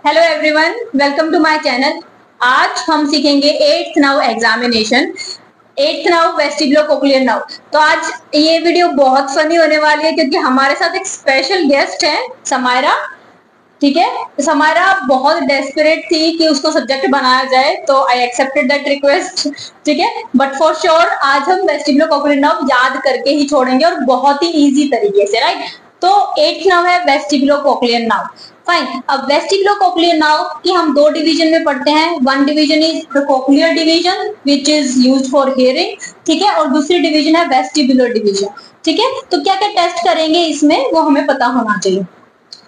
Hello everyone, welcome to my channel. आज हम सीखेंगे 8th nerve examination, 8th nerve vestibulocochlear nerve. तो आज ये वीडियो बहुत फनी होने वाली है क्योंकि हमारे साथ एक स्पेशल गेस्ट है समायरा। ठीक है, समायरा बहुत डेस्परेट थी कि उसको सब्जेक्ट बनाया जाए, तो आई एक्सेप्टेड दैट रिक्वेस्ट। ठीक है, बट फॉर श्योर आज हम वेस्टिबुलोकोक्लियर नाउ याद करके ही छोड़ेंगे और बहुत ही इजी तरीके से, राइट। तो 8th नाउ है वेस्टिबुलोकोक्लियर नाउ। फाइन, अब वेस्टिबुलोकोक्लियर नाउ की हम दो डिवीजन में पढ़ते हैं। One division is the cochlear division which is used for hearing, ठीक है, और दूसरी डिवीजन है वेस्टिबुलर डिवीजन। ठीक है, तो क्या क्या टेस्ट करेंगे इसमें वो हमें पता होना चाहिए।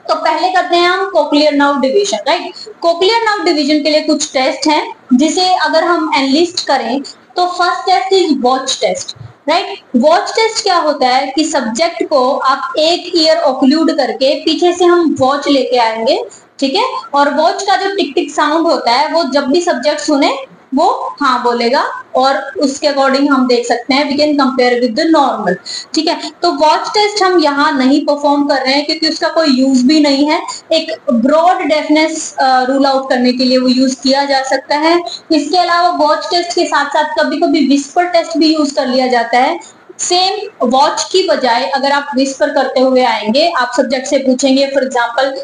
तो पहले करते हैं हम cochlear nerve division, right. Cochlear nerve division के लिए कुछ टेस्ट हैं जिसे अगर हम एनलिस्ट करें तो first test is watch test, right. Watch test क्या होता है कि सब्जेक्ट को आप एक ईयर ऑक्लूड करके पीछे से हम वॉच लेके आएंगे, ठीक है, और वॉच का जो टिक टिक साउंड होता है वो जब भी सब्जेक्ट सुने वो हाँ बोलेगा और उसके अकॉर्डिंग हम देख सकते हैं we can compare with the normal. ठीक है, तो वॉच टेस्ट हम यहाँ नहीं परफॉर्म कर रहे हैं क्योंकि उसका कोई यूज भी नहीं है। एक ब्रॉड डेफनेस रूल आउट करने के लिए वो यूज किया जा सकता है। इसके अलावा वॉच टेस्ट के साथ साथ कभी कभी विस्पर टेस्ट भी यूज कर लिया जाता है। सेम वॉच की बजाय अगर आप विस्पर करते हुए आएंगे, आप सब्जेक्ट से पूछेंगे फॉर एग्जाम्पल,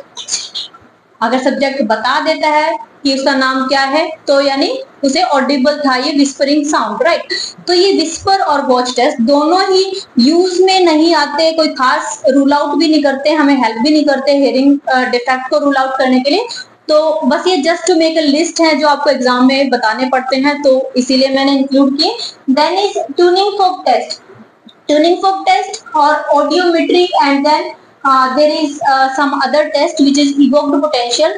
अगर सब्जेक्ट बता देता है कि उसका नाम क्या है तो यानी उसे ऑडिबल था ये विस्परिंग साउंड, राइट। तो ये विस्पर और वॉच टेस्ट दोनों ही यूज में नहीं आते, कोई खास रूल आउट भी नहीं करते, हमें हेल्प भी नहीं करते हियरिंग डिफेक्ट को रूल आउट करने के लिए। तो बस ये just to make a list है जो आपको एग्जाम में बताने पड़ते हैं, तो इसीलिए मैंने इंक्लूड किए। Then is tuning fork test, tuning fork test or audiometry, and then there is some other test which is evoked potential।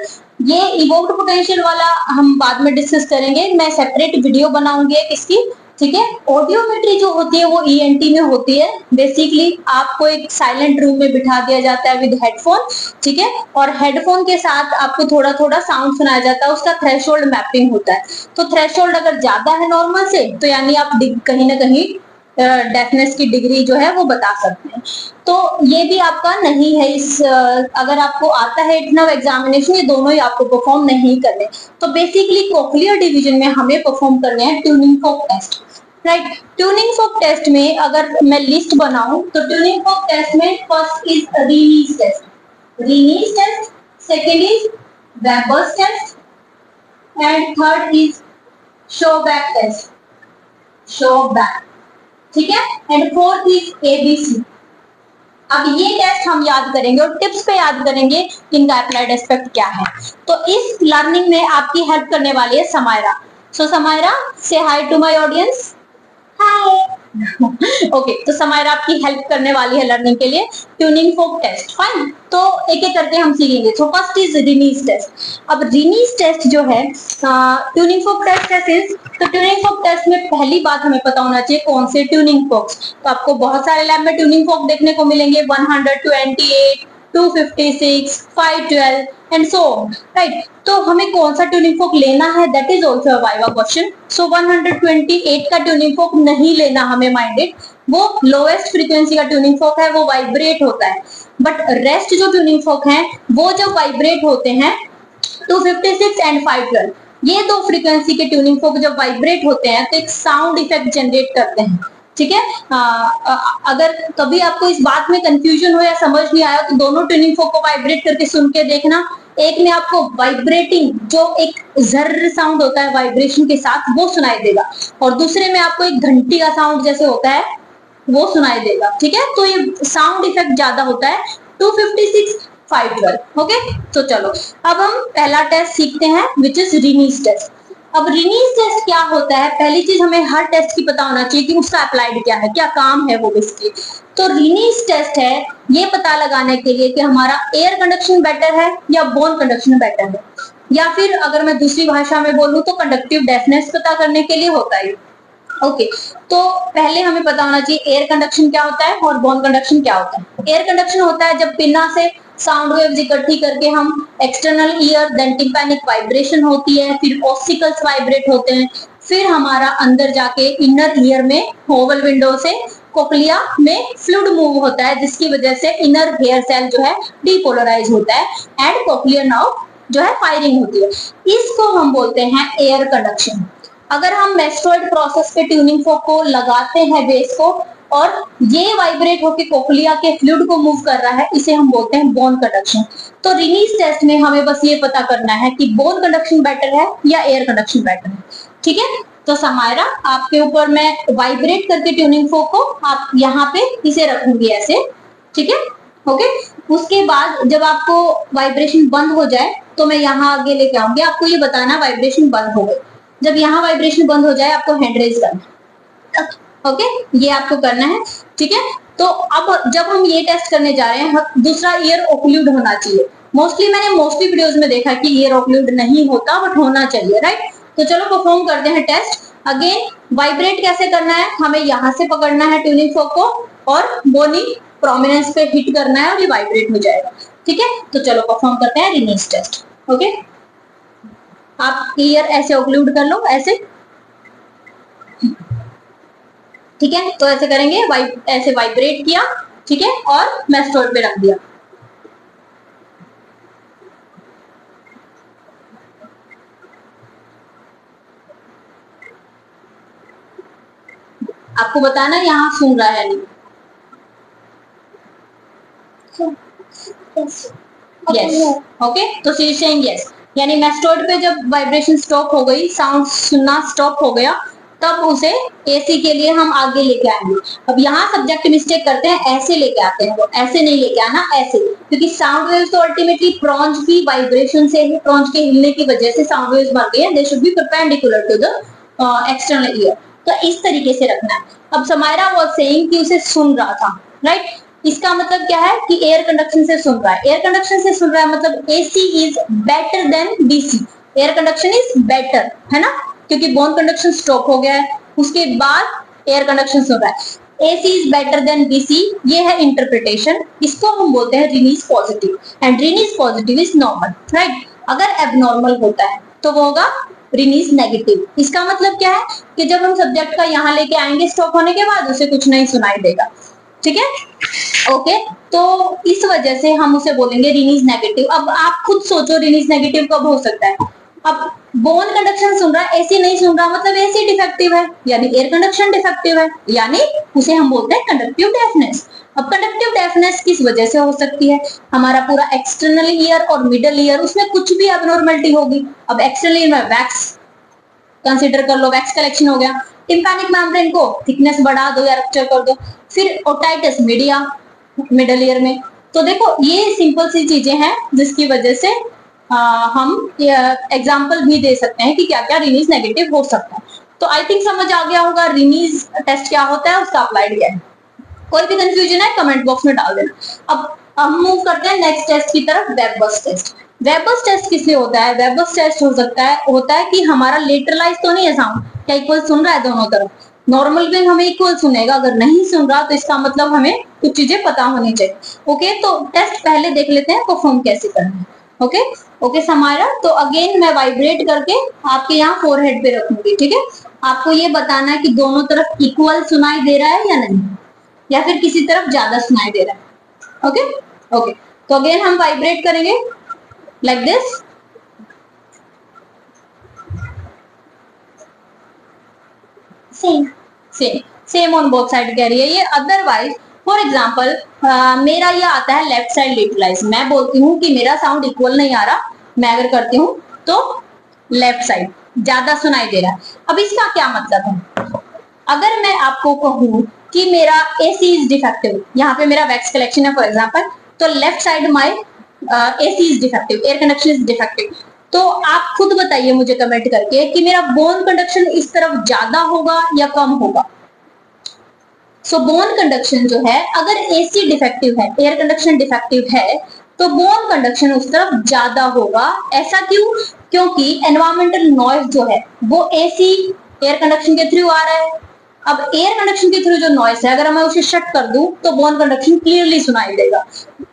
ये evoked potential वाला हम बाद में डिस्कस करेंगे, मैं सेपरेट वीडियो बनाऊंगी एक इसकी। ठीक है, ऑडियोमेट्री जो होती है वो ईएनटी में होती है। बेसिकली आपको एक साइलेंट रूम में बिठा दिया जाता है विद हेडफोन, ठीक है, और हेडफोन के साथ आपको थोड़ा थोड़ा साउंड सुनाया जाता है, उसका थ्रेशोल्ड मैपिंग होता है। तो थ्रेशोल्ड अगर ज्यादा है नॉर्मल से तो यानी आप कहीं ना कहीं डेफनेस की डिग्री जो है वो बता सकते हैं। तो ये भी आपका नहीं है इस अगर आपको आता है इतना एग्जामिनेशन, ये दोनों ही आपको परफॉर्म नहीं करने। तो बेसिकली कोक्लियर डिवीजन में हमें परफॉर्म करने हैं tuning fork test, right. Tuning fork test में अगर मैं लिस्ट बनाऊं तो ट्यूनिंग फोक टेस्ट में first is Rinne's test, Rinne's test, second is Weber's test, and third is Schwabach test, Schwabach, ठीक है, एंड फोर्थ इज एबीसी। अब ये टेस्ट हम याद करेंगे और टिप्स पे याद करेंगे कि इनका अप्लाइड एस्पेक्ट क्या है। तो इस लर्निंग में आपकी हेल्प करने वाली है Samaira. So Samaira, say hi to my audience. Hi. Okay, तो समायरा आपकी हेल्प करने वाली है लर्निंग के लिए ट्यूनिंग फोक टेस्ट। फाइन, तो एक एक करके हम सीखेंगे। तो फर्स्ट इज रीनीज टेस्ट। अब रीनीज टेस्ट जो है ट्यूनिंग फोक टेस्ट इज, तो ट्यूनिंग फोक टेस्ट में पहली बात हमें पता होना चाहिए कौन से ट्यूनिंग फोक्स। तो आपको बहुत सारे लैब में ट्यूनिंग फोक देखने को मिलेंगे, 128, 256, 512 एंड सो ऑन, राइट। तो हमें कौन सा ट्यूनिंग फोक लेना है, that is also a viva question. So 128 का ट्यूनिंग फोक नहीं लेना हमें माइंडेड, वो लोएस्ट फ्रीक्वेंसी का ट्यूनिंग फोक है, वो वाइब्रेट होता है। बट रेस्ट जो ट्यूनिंग फोक हैं वो जब वाइब्रेट होते हैं 256 एंड 512, ये दो फ्रीक्वेंसी के ट्यूनिंग फोक जब वाइब्रेट होते हैं तो एक साउंड इफेक्ट जनरेट करते हैं। ठीक है, अगर कभी आपको इस बात में कंफ्यूजन हो या समझ नहीं आया तो दोनों ट्यूनिंग फोक को वाइब्रेट करके सुन के देखना। एक में आपको वाइब्रेटिंग जो एक जर्र साउंड होता है वाइब्रेशन के साथ वो सुनाई देगा, और दूसरे में आपको एक घंटी का साउंड जैसे होता है वो सुनाई देगा। ठीक है, तो ये साउंड इफेक्ट ज्यादा होता है 256, 512। ओके, तो चलो अब हम पहला टेस्ट सीखते हैं विच इज रीनीज टेस्ट। अब रीनीज टेस्ट क्या होता है, पहली चीज हमें हर टेस्ट की पता होना चाहिए कि उसका अप्लाइड क्या है, क्या काम है वो बेसिकली। तो रीनीज टेस्ट है ये पता लगाने के लिए कि हमारा एयर कंडक्शन बेटर है या बोन कंडक्शन बेटर है, या फिर अगर मैं दूसरी भाषा में बोलूं तो कंडक्टिव डेफनेस पता करने के लिए होता है। ओके, तो पहले हमें पता होना चाहिए एयर कंडक्शन क्या होता है और बोन कंडक्शन क्या होता है। एयर कंडक्शन होता है जब पिन्ना से साउंड वेव्स इकट्ठी करके हम external ear, then tympanic vibration होती है, फिर ऑसिकल्स वाइब्रेट होते हैं, फिर हमारा अंदर जाके इनर ईयर में ओवल विंडो से कोक्लिया में फ्लूइड मूव होता है जिसकी वजह से इनर हेयर सेल जो है डीपोलराइज होता है एंड कोक्लियर नाउ जो है फायरिंग होती है, इसको हम बोलते हैं एयर कंडक्शन। अगर हम मेस्टोइड प्रोसेस पे ट्यूनिंग फोक को लगाते हैं बेस को और ये वाइब्रेट होकर कोक्लिया के फ्लूइड को मूव कर रहा है, इसे हम बोलते हैं बोन कंडक्शन। तो रिनीज टेस्ट में हमें बस ये पता करना है कि बोन कंडक्शन बेटर है या एयर कंडक्शन बेटर है, ठीक है। तो समायरा, आपके ऊपर मैं वाइब्रेट करके ट्यूनिंग फोक को आप यहाँ पे इसे रखूंगी ऐसे, ठीक है, ओके। उसके बाद जब आपको वाइब्रेशन बंद हो जाए तो मैं यहाँ आगे लेके आऊंगी, आपको ये बताना वाइब्रेशन बंद हो गई। जब यहाँ वाइब्रेशन बंद हो जाए आपको हैंड रेज करना, ओके, ये आपको करना है, ठीक है। तो अब जब हम ये टेस्ट करने जा रहे हैं, दूसरा ईयर ओक्लूड होना चाहिए। मैंने मोस्टली वीडियोस में देखा कि ईयर ओक्लूड नहीं होता, बट होना चाहिए, राइट। तो चलो परफॉर्म करते हैं टेस्ट। अगेन वाइब्रेट कैसे करना है, हमें यहाँ से पकड़ना है ट्यूनिंग फोक को और बोनी प्रोमिनेंस पे हिट करना है और ये वाइब्रेट हो जाएगा, ठीक है। तो चलो परफॉर्म करते हैं रिनीज टेस्ट, ओके। आप ईयर ऐसे ओक्लूड कर लो, ऐसे, ठीक है। तो ऐसे करेंगे, ऐसे वाइब्रेट किया, ठीक है, और मेस्टोइड पे रख दिया। आपको बताना यहाँ सुन रहा है नहीं। Yes, okay. तो शी इज सेइंग यस, यानी मेस्टोइड पे जब वाइब्रेशन स्टॉप हो गई, साउंड सुनना स्टॉप हो गया, तब उसे एसी के लिए हम आगे लेके आएंगे। अब यहाँ सब्जेक्ट मिस्टेक करते हैं, ऐसे लेके आते हैं, वो ऐसे नहीं लेके आना, ऐसे, क्योंकि साउंड वेव्स तो अल्टीमेटली प्रॉन्ज की वाइब्रेशन से ही, प्रॉन्ज के हिलने की वजह से साउंड वेव्स बन गए हैं, they should be perpendicular to the external ear. तो इस तरीके से रखना है। अब समायरा वाज सेइंग कि उसे सुन रहा था, राइट। इसका मतलब क्या है कि एयर कंडक्शन से सुन रहा है। एयर कंडक्शन से सुन रहा है मतलब AC is better then BC. Air conduction is better, है ना, क्योंकि बोन कंडक्शन स्टॉप हो गया है, उसके बाद एयर कंडक्शन सुन रहा है। AC is better than BC, ये है इंटरप्रिटेशन। इसको हम बोलते हैं Rinne's positive, and Rinne's positive is normal, right. अगर एबनॉर्मल होता है तो वो होगा रिनीज नेगेटिव। इसका मतलब क्या है कि जब हम सब्जेक्ट का यहाँ लेके आएंगे स्टॉप होने के बाद, उसे कुछ नहीं सुनाई देगा, ठीक है, ओके। तो इस वजह से हम उसे बोलेंगे रिनीज नेगेटिव। अब आप खुद सोचो रिनीज नेगेटिव कब हो सकता है। अब बोन कंडक्शन सुन रहा है, एसी नहीं सुन रहा, मतलब एसी डिफेक्टिव है, यानी एयर कंडक्शन डिफेक्टिव है, यानी उसे हम बोलते हैं कंडक्टिव डेफनेस। अब कंडक्टिव डेफनेस किस वजह से हो सकती है, हमारा पूरा एक्सटर्नल ईयर और मिडल ईयर, उसमें कुछ भी एबनॉर्मलिटी होगी। अब एक्सटर्नल ईयर में वैक्स कंसीडर कर लो, वैक्स कलेक्शन हो गया, टिम्पैनिक मेम्ब्रेन को थिकनेस बढ़ा दो या रप्चर कर दो, फिर ओटाइटिस मीडिया मिडल ईयर में। तो देखो ये सिंपल सी चीजें हैं जिसकी वजह से हम एग्जाम्पल भी दे सकते हैं कि क्या क्या रिनीज नेगेटिव हो सकता है। तो आई थिंक समझ आ गया होगा रिनीज टेस्ट क्या होता है, उसका अप्लाइड क्या है। कोई भी कंफ्यूजन है कमेंट बॉक्स में डाल देना। अब हम मूव करते हैं नेक्स्ट टेस्ट की तरफ, वेबर्स टेस्ट। वेबर्स टेस्ट किस लिए होता है? वेबर्स टेस्ट होता है कि हमारा लेटरलाइज तो नहीं है साउंड, क्या इक्वल सुन रहा है दोनों तरफ। नॉर्मल बेंग हमें इक्वल सुनेगा, अगर नहीं सुन रहा तो इसका मतलब हमें कुछ चीजें पता होनी चाहिए, ओके। तो टेस्ट पहले देख लेते हैं परफॉर्म कैसे करना है, ओके ओके समायरा। तो अगेन मैं वाइब्रेट करके आपके यहाँ फोरहेड पे रखूंगी, ठीक है। आपको ये बताना है कि दोनों तरफ इक्वल सुनाई दे रहा है या नहीं, या फिर किसी तरफ ज्यादा सुनाई दे रहा है, ओके ओके। तो अगेन हम वाइब्रेट करेंगे like this, same on both side कह रही है ये। अदरवाइज फॉर एग्जाम्पल मेरा ये आता है लेफ्ट साइड लिटरलाइज, मैं बोलती हूँ कि मेरा साउंड इक्वल नहीं आ रहा, मैं अगर करती हूँ तो लेफ्ट साइड ज्यादा सुनाई दे रहा है। अब इसका क्या मतलब है? अगर मैं आपको कहूँ कि मेरा AC इज डिफेक्टिव, यहाँ पे मेरा वैक्स कलेक्शन है फॉर एग्जाम्पल, तो left side my AC is defective, air conduction is defective, तो आप खुद बताइए मुझे कमेंट करके कि मेरा बोन कंडक्शन इस तरफ ज्यादा होगा या कम होगा। सो बोन कंडक्शन जो है, अगर AC डिफेक्टिव है, एयर कंडक्शन डिफेक्टिव है, तो बोन कंडक्शन उस तरफ ज्यादा होगा। ऐसा क्यों? क्योंकि एनवायरमेंटल नॉइज जो है वो AC एयर कंडक्शन के थ्रू आ रहा है। अब एयर कंडक्शन के थ्रू जो नॉइस है, अगर मैं उसे शट कर दूं तो बोन कंडक्शन क्लियरली सुनाई देगा,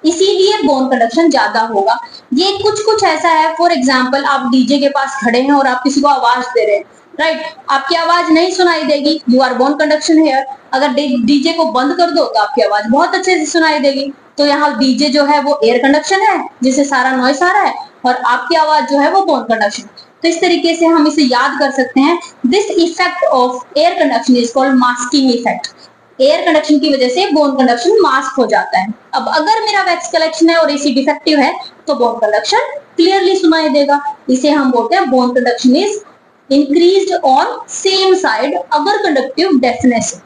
इसीलिए बोन कंडक्शन ज्यादा होगा। ये कुछ ऐसा है, फॉर एग्जाम्पल आप डीजे के पास खड़े हैं और आप किसी को आवाज दे रहे हैं, राइट, आपकी आवाज नहीं सुनाई देगी, you are bone conduction hearer. अगर डीजे को बंद कर दो तो आपकी आवाज बहुत अच्छे से सुनाई देगी। तो यहाँ डीजे जो है वो एयर कंडक्शन है जिससे सारा नॉइस आ रहा है, और आपकी आवाज जो है वो बोन कंडक्शन। तो इस तरीके से हम इसे याद कर सकते हैं। This effect of air conduction is called masking effect. Air conduction की वजह से बोन कंडक्शन मास्क हो जाता है। अब अगर मेरा वैक्स कलेक्शन है और एसी डिफेक्टिव है तो बोन कंडक्शन क्लियरली सुनाई देगा। इसे हम बोलते हैं bone conduction is increased on same side अगर कंडक्टिव डेफनेस है।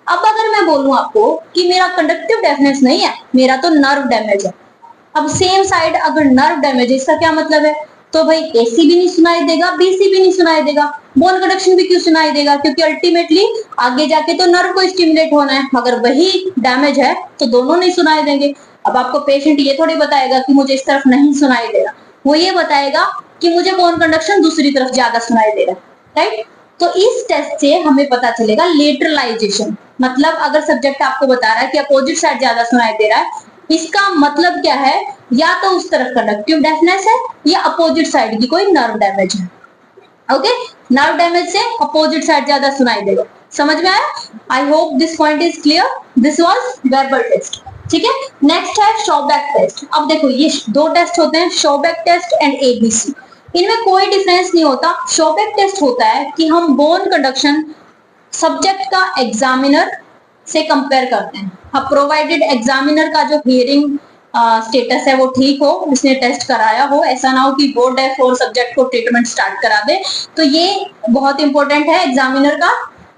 अब अगर मैं बोलूं आपको कि मेरा कंडक्टिव डेफनेस नहीं है, मेरा तो नर्व डैमेज है। अब सेम साइड अगर नर्व डैमेज है, इसका क्या मतलब है? तो भाई एसी भी नहीं सुनाई देगा, बीसी भी नहीं सुनाई देगा, बोन कंडक्शन भी क्यों सुनाई देगा? क्योंकि अल्टीमेटली आगे जाके तो नर्व को स्टिमुलेट होना है। अगर वही डैमेज है तो दोनों नहीं सुनाई देंगे। अब आपको पेशेंट ये थोड़ी बताएगा कि मुझे इस तरफ नहीं सुनाई दे रहा, वो ये बताएगा कि मुझे बोन कंडक्शन दूसरी तरफ ज्यादा सुनाई दे रहा है, राइट? तो इस टेस्ट से हमें पता चलेगा लेटरलाइजेशन। मतलब अगर सब्जेक्ट आपको बता रहा है कि अपोजिट साइड ज्यादा सुनाई दे रहा है, इसका मतलब क्या है? या तो उस तरफ कंडक्टिव डेफनेस है या अपोजिट साइड की कोई नर्व डैमेज है। ओके, नर्व डैमेज से अपोजिट साइड ज्यादा सुनाई देगा। समझ में आया? I hope this point is clear. This was verbal test. ठीक है, नेक्स्ट है शॉबैक टेस्ट। अब देखो ये दो टेस्ट होते हैं, शॉबैक टेस्ट एंड एबीसी। इनमें कोई डिफरेंस नहीं होता। शॉबैक टेस्ट होता है कि हम बोन कंडक्शन सब्जेक्ट का एग्जामिनर से कंपेयर करते हैं। अब प्रोवाइडेड एग्जामिनर का जो हियरिंग स्टेटस है वो ठीक हो, उसने टेस्ट कराया हो, ऐसा ना हो कि बोर्ड डेफ और सब्जेक्ट को ट्रीटमेंट स्टार्ट करा दे। तो ये बहुत इंपॉर्टेंट है, एग्जामिनर का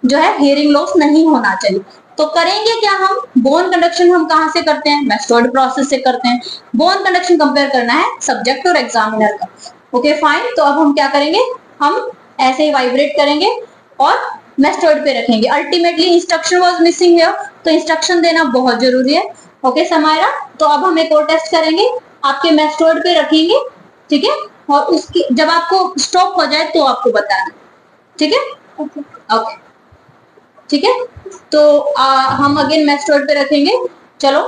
जो है हियरिंग लॉस नहीं होना चाहिए। तो करेंगे क्या हम? बोन कंडक्शन हम कहाँ से करते हैं? मैस्टोइड प्रोसेस से करते हैं। बोन कंडक्शन कंपेयर करना है सब्जेक्ट और एग्जामिनर का। ओके फाइन, तो अब हम क्या करेंगे? हम ऐसे ही वाइब्रेट करेंगे और मैस्टोइड पे रखेंगे। Ultimately instruction was missing here, तो इंस्ट्रक्शन देना बहुत जरूरी है। ओके समायरा, तो अब हम एक और टेस्ट करेंगे, आपके मैस्टोइड पे रखेंगे, ठीक है? और उसकी जब आपको स्टॉप हो जाए तो आपको बताना, ठीक है? ओके ठीक है, तो हम अगेन मैस्टोइड पे रखेंगे। चलो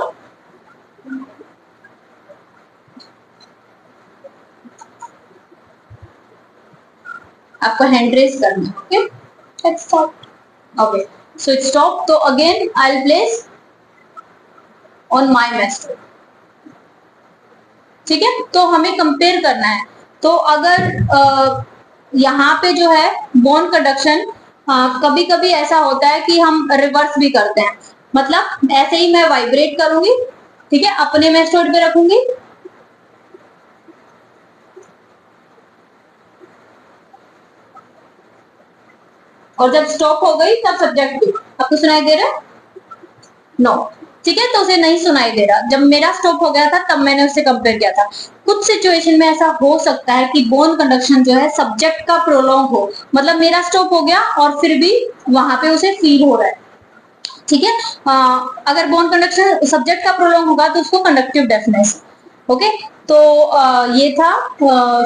आपको हैंड रेज करना है। Okay let's stop. Okay so it's stop. तो again I will place on my mastoid. ठीक है, तो हमें कंपेयर करना है। तो अगर यहाँ पे जो है बोन कंडक्शन, कभी कभी ऐसा होता है कि हम रिवर्स भी करते हैं। मतलब ऐसे ही मैं वाइब्रेट करूंगी, ठीक है, अपने मैस्टोइड पे रखूंगी, और जब स्टॉप हो गई तब सब्जेक्ट भी। आपको सुनाई दे रहा है? नो, ठीक है, तो उसे नहीं सुनाई दे रहा। जब मेरा स्टॉप हो गया था तब मैंने उससे कंपेयर किया था। कुछ सिचुएशन में ऐसा हो सकता है कि बोन कंडक्शन जो है सब्जेक्ट का प्रोलॉन्ग हो, मतलब मेरा स्टॉप हो गया और फिर भी वहां पे उसे फील हो रहा है। ठीक है, अगर बोन कंडक्शन सब्जेक्ट का प्रोलॉन्ग होगा तो उसको कंडक्टिव डेफनेस। ओके, तो ये था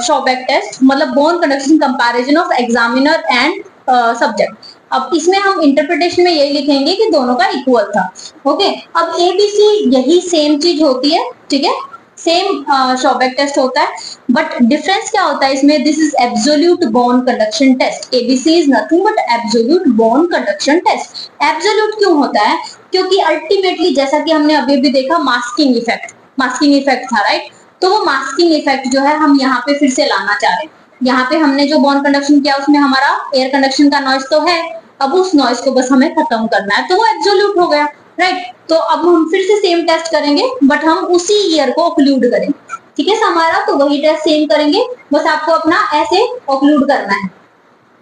शॉबैक टेस्ट, मतलब bone conduction comparison of examiner and subject. अब इसमें हम इंटरप्रिटेशन में यही लिखेंगे कि दोनों का इक्वल था। ओके, अब एबीसी यही सेम चीज होती है, ठीक है, सेम शॉबैक टेस्ट होता है, बट डिफरेंस क्या होता है इसमें? This is absolute bone conduction test. ABC is nothing but absolute bone conduction test. Absolute क्यों होता है? क्योंकि अल्टीमेटली जैसा कि हमने अभी भी देखा, मास्किंग इफेक्ट था, राइट? तो वो मास्किंग इफेक्ट जो है हम यहाँ पे फिर से लाना चाह रहे हैं। यहाँ पे हमने जो बोन कंडक्शन किया उसमें हमारा एयर कंडक्शन का नॉइज तो है, अब उस नॉइज को बस हमें खत्म करना है, तो वो एब्सोल्यूट हो गया, राइट? तो अब हम फिर से सेम टेस्ट करेंगे, बट हम उसी ईयर को ऑक्लूड करेंगे। ठीक है हमारा, तो वही टेस्ट सेम करेंगे, बस आपको अपना ऐसे ऑक्लूड करना है।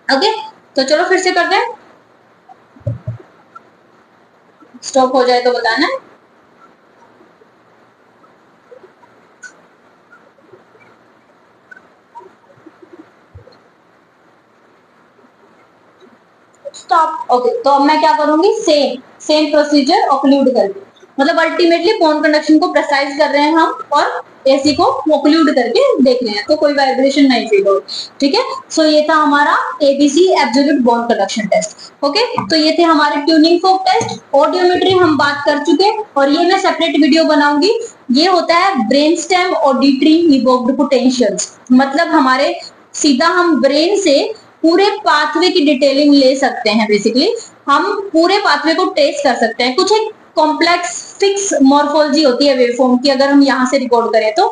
ओके, तो चलो फिर से करते हैं। स्टॉप हो जाए तो बताना है। स्टॉप। ओके, तो अब मैं क्या करूंगी? सेम प्रोसीजर ऑक्लूड करके, मतलब अल्टीमेटली बोन कंडक्शन को प्रेसाइज कर रहे हैं हम और एसी को ऑक्लूड करके देख रहे हैं, तो कोई वाइब्रेशन नहीं फील हो। ठीक है, सो ये था हमारा ABC absolute bone conduction test. Okay, तो ये थे हमारे ट्यूनिंग फोक टेस्ट। ऑडियोमेट्री हम बात कर चुके, और ये मैं सेपरेट वीडियो बनाऊंगी। ये होता है brain stem auditory evoked potentials, मतलब हमारे सीधा हम ब्रेन से पूरे पाथवे की डिटेलिंग ले सकते हैं। बेसिकली हम पूरे पाथवे को ट्रेस कर सकते हैं। कुछ एक कॉम्प्लेक्स फिक्स मॉर्फोलॉजी होती है वेवफॉर्म की, अगर हम यहाँ से रिकॉर्ड करें तो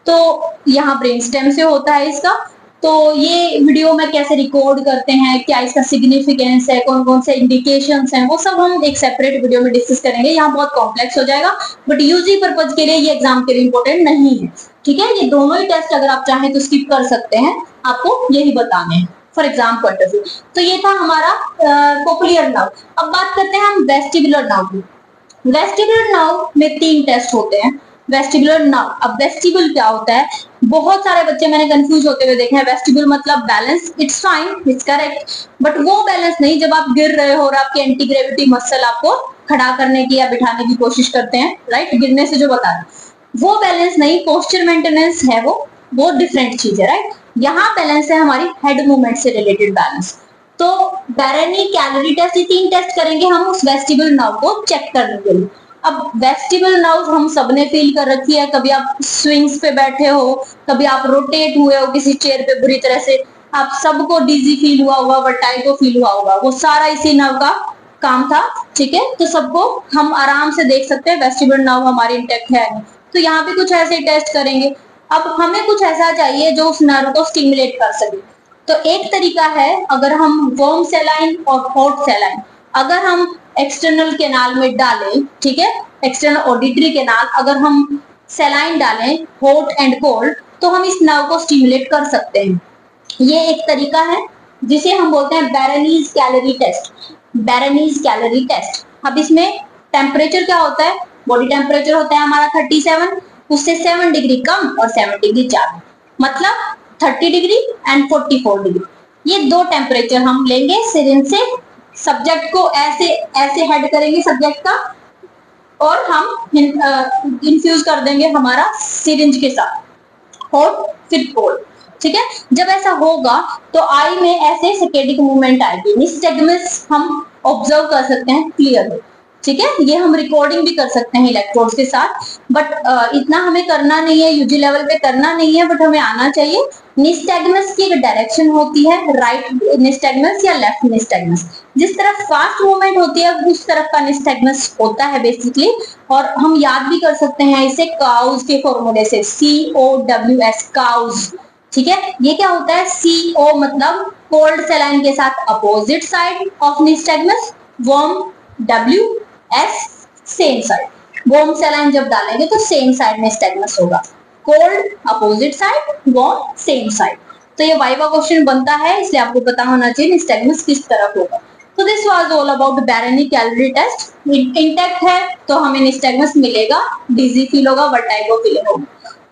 तो यहाँ ब्रेन स्टेम से होता है इसका। तो ये वीडियो में कैसे रिकॉर्ड करते हैं, क्या इसका सिग्निफिकेंस है, कौन कौन से इंडिकेशंस हैं, वो सब हम एक सेपरेट वीडियो में डिस्कस करेंगे। यहाँ बहुत कॉम्प्लेक्स हो जाएगा, बट यूजी पर्पज के लिए ये एग्जाम के लिए इंपॉर्टेंट नहीं है, ठीक है। ये दोनों ही टेस्ट अगर आप चाहें तो स्किप कर सकते हैं, आपको यही बताने हैं for exam point of view. तो ये था हमारा कोक्लियर नर्व। अब बात करते हैं हम वेस्टिबुलर नर्व की। वेस्टिबुलर नर्व में 3 टेस्ट होते हैं। वेस्टिबुलर नर्व, अब वेस्टिबुल क्या होता है, बहुत सारे बच्चे मैंने कंफ्यूज होते हुए देखे हैं। वेस्टिबुल मतलब balance, it's fine, it's correct, but वो बैलेंस नहीं जब आप गिर रहे हो और आपकी एंटी ग्रेविटी मसल आपको खड़ा करने की या बिठाने की कोशिश करते हैं, राइट, गिरने से जो बता रहे, वो बैलेंस नहीं, पोस्चर मेंटेनेंस है वो डिफरेंट चीज है, राइट। यहाँ बैलेंस है हमारी हेड मूवमेंट से रिलेटेड बैलेंस। तो बैरनी, कैलोरी टेस्ट, ये 3 टेस्ट करेंगे हम उस वेस्टिबुलर नर्व को चेक करने के लिए। अब वेस्टिबुलर नर्व हम सबने फील कर रखी है, कभी आप स्विंग्स पे बैठे हो, कभी आप रोटेट हुए हो किसी चेयर पे बुरी तरह से, आप सबको डिजी फील हुआ होगा, वर्टाइगो फील हुआ होगा, वो सारा इसी नर्व का काम था, ठीक है। तो सबको हम आराम से देख सकते हैं वेस्टिबुलर नर्व हमारी इंटैक्ट है। तो यहाँ पे कुछ ऐसे टेस्ट करेंगे। अब हमें कुछ ऐसा चाहिए जो उस नर्व को स्टिमुलेट कर सके। तो एक तरीका है, अगर हम वार्म सेलाइन और हॉट सेलाइन अगर हम एक्सटर्नल कैनाल में डालें, ठीक है, एक्सटर्नल ऑडिटरी कैनाल, अगर हम सेलाइन डालें हॉट एंड कोल्ड, तो हम इस नर्व को स्टिमुलेट कर सकते हैं। ये एक तरीका है जिसे हम बोलते हैं Barany's caloric test. Barany's caloric test. अब इसमें टेम्परेचर क्या होता है, बॉडी टेम्परेचर होता है हमारा 37, उससे 7 डिग्री कम और 7 डिग्री ज्यादा, मतलब 30 डिग्री एंड 44 डिग्री। ये 2 टेम्परेचर हम लेंगे सिरिंज से, सब्जेक्ट को ऐसे ऐसे हेड करेंगे सब्जेक्ट का, और हम इन्फ्यूज कर देंगे हमारा सिरिंज के साथ, हॉट फिर कोल्ड, ठीक है। जब ऐसा होगा तो आई में ऐसे सैकेडिक मूवमेंट आएगी, निस्टैग्मस हम ऑब्जर्व कर सकते हैं क्लियरली, ठीक है। ये हम रिकॉर्डिंग भी कर सकते हैं इलेक्ट्रोड्स के साथ, बट इतना हमें करना नहीं है, यूजी लेवल पे करना नहीं है, बट हमें आना चाहिए। निस्टैग्मस की एक डायरेक्शन होती है, राइट निस्टैग्मस या लेफ्ट निस्टैग्मस, जिस तरफ फास्ट मूवमेंट होती है उस तरफ का निस्टैग्मस होता है बेसिकली। और हम याद भी कर सकते हैं इसे काउज के फॉर्मूले से, COWS काउज, ठीक है। ये क्या होता है, CO मतलब कोल्ड सेलाइन के साथ opposite side of nystagmus, warm WS same side. Warm सेलाइन जब डालेंगे तो सेम साइड में निस्टैग्मस होगा, cold opposite side, warm same side. तो ये वाइवा क्वेश्चन बनता है, इसलिए आपको पता होना चाहिए निस्टैग्मस किस तरफ होगा। तो this was all about Barany caloric test. Intact है तो हमें निस्टैग्मस मिलेगा, डिजी फील होगा, वर्टाइगो फीलिंग होगी,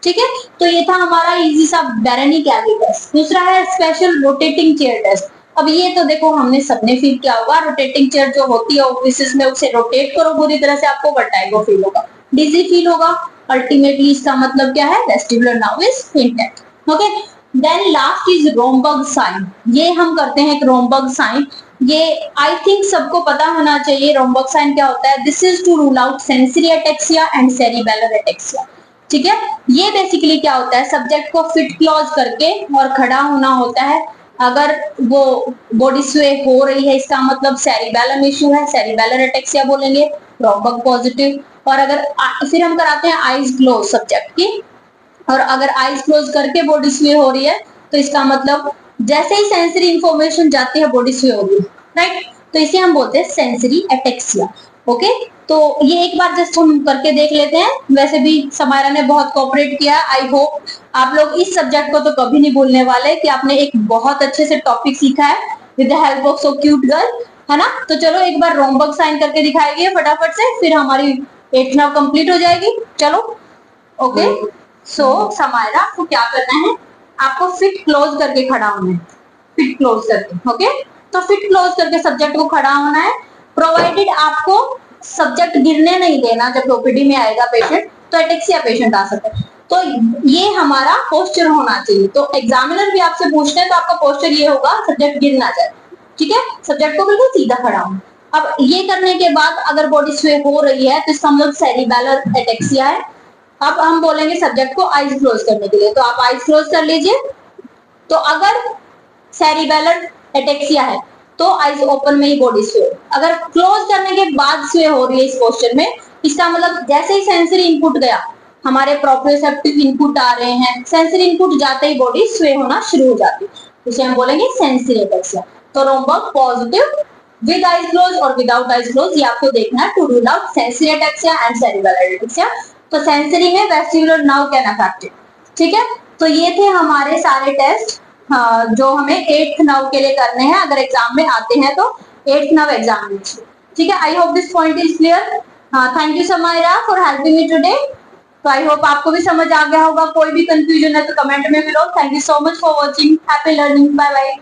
ठीक है। तो ये था हमारा इजी सा बैरनी कैलोरी टेस्ट। दूसरा है स्पेशल रोटेटिंग चेयर टेस्ट। अब ये तो देखो हमने सबने फील किया होगा, रोटेटिंग चेयर जो होती है ऑफिस में, उसे रोटेट करो बुरी तरह से, आपको वर्टाइगो फील होगा, डिजी फील होगा। अल्टीमेटली इसका मतलब क्या है, vestibular nerve is intact, okay. Then last is Romberg sign. ये हम करते हैं एक रोमबर्ग साइन, ये आई थिंक सबको पता होना चाहिए रोमबर्ग साइन क्या होता है। This is to rule out sensory ataxia and cerebellar ataxia, ठीक है। ये बेसिकली क्या होता है, सब्जेक्ट को फिट क्लोज करके और खड़ा होना होता है। अगर वो बॉडी स्वे हो रही है इसका मतलब सेरिबेलम इशू है, सेरिबेलर एटेक्सिया बोलेंगे, रोमबर्ग पॉजिटिव। और अगर फिर हम कराते हैं आईज क्लोज सब्जेक्ट की, और अगर आईज क्लोज करके बॉडी स्वे हो रही है तो इसका मतलब जैसे ही सेंसरी इंफॉर्मेशन जाती है बॉडी स्वे हो रही है, राइट। तो इसे हम बोलते हैं सेंसरी एटेक्सिया, ओके। तो ये एक बार जस्ट हम करके देख लेते हैं। वैसे भी समायरा ने बहुत कोऑपरेट किया, आई होप आप लोग इस सब्जेक्ट को तो कभी नहीं भूलने वाले कि आपने एक बहुत अच्छे से टॉपिक सीखा है with the help of so cute girl, है ना। तो चलो एक बार रोमबर्ग साइन करके दिखाएंगे फटाफट से, फिर हमारी 8th नाउ कंप्लीट हो जाएगी। चलो ओके। सो समायरा आपको क्या करना है, आपको फिट क्लोज करके खड़ा होना है, फिट क्लोज करके, ओके। तो फिट क्लोज करके सब्जेक्ट को खड़ा होना है, प्रोवाइडेड आपको सब्जेक्ट गिरने नहीं देना। जब ओपीडी में आएगा पेशेंट तो एटेक्सिया पेशेंट आ सकता है, तो ये हमारा पोस्चर होना चाहिए। तो एग्जामिनर भी आपसे पूछते हैं तो आपका पोस्चर ये होगा, सब्जेक्ट गिर ना जाए, ठीक है। सब्जेक्ट को बिल्कुल सीधा खड़ा हो। अब ये करने के बाद अगर बॉडी स्वे हो रही है तो इसका मतलब सेरिबेलर एटेक्सिया है। अब हम बोलेंगे सब्जेक्ट को आईज क्लोज करने के लिए, तो आप आईज क्लोज कर लीजिए। तो अगर सेरिबेलर एटेक्सिया है तो आईज ओपन में ही बॉडी स्वे, अगर क्लोज करने के बाद स्वे हो रही है इस पोस्चर में, इसका मतलब जैसे ही सेंसरी इनपुट गया हमारे प्रोप्रियोसेप्टिव इनपुट आ रहे हैं, सेंसरी इनपुट जाते ही बॉडी स्वे होना शुरू हो जाती है, उसे हम बोलेंगे सेंसरी एटैक्सिया। तो Romberg positive with eyes close और विदाउट आइज क्लोज ये आपको देखना है to rule out sensory ataxia and cerebral ataxia. तो सेंसरी में वेस्टिबुलर नर्व कैन अफेक्टेड। ठीक है, तो ये थे हमारे सारे टेस्ट जो हमें 8th नर्व के लिए करने हैं अगर एग्जाम में आते हैं तो 8th नर्व एग्जामिनेशन। ठीक है, आई hope this point is clear. Thank you Samaira for helping me today. तो आई होप आपको भी समझ आ गया होगा, कोई भी कंफ्यूजन है तो कमेंट में मिलो। Thank you so much for watching, happy learning, bye bye.